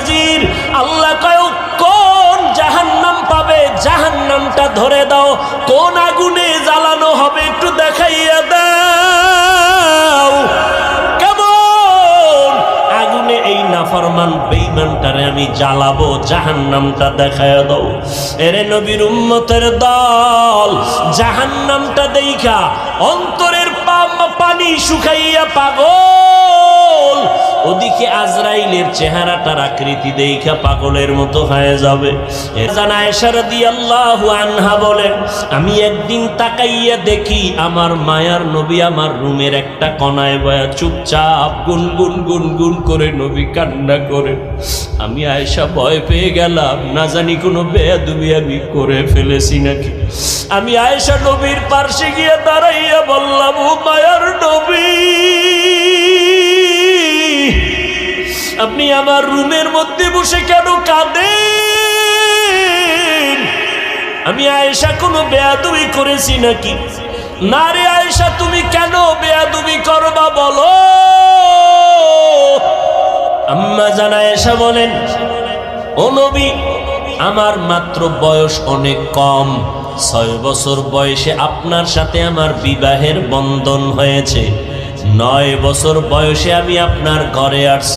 হাজির। আল্লাহ কয় কোন জাহান্নাম পাবে, জাহান্নামটা ধরে দাও, কোন আগুনে জ্বালানো হবে একটু দেখাইয়া দাও। কেমন আগুনে এই নাফরমান বেঈমানটারে আমি জ্বালাবো, জাহান্নামটা দেখাইয়া দাও। এরে নবীর উম্মতের দল, জাহান্নামটা দেইখা অন্তরের পানি শুকাইয়া পাগল, ওদিকে আজরাইলের চেহারাটার আকৃতি দেইখা পাগলের মতো হয়ে যাবে। জানা আয়েশা রাদিয়াল্লাহু আনহা বলেন, আমি একদিন তাকাইয়া দেখি আমার মায়ার নবী আমার রুমের একটা কোণায় বয়া চুপচাপ গুনগুন গুনগুন করে নবী কান্না করে। আমি আয়েশা ভয় পেয়ে গেলাম, না জানি কোনো বেয়াদবি আমি করে ফেলেছি নাকি। আমি আয়েশা নবীর পাশে গিয়ে দাঁড়াইয়া বললাম, ও মায়ার নবী, আপনি আমার রুমের মধ্যে বসে কেন কাঁদেন? আমি আয়েশা কোনো বেয়াদবি করেছি নাকি? না রে আয়েশা, তুমি কেন বেয়াদবি করবা বলো। আম্মা জান আয়েশা বলেন, ও নবী, আমার মাত্র বয়স অনেক কম, 6 বছর বয়সে আপনার সাথে আমার বিবাহের বন্ধন হয়েছে, 9 বছর বয়সে আমি আপনার ঘরে আসছি।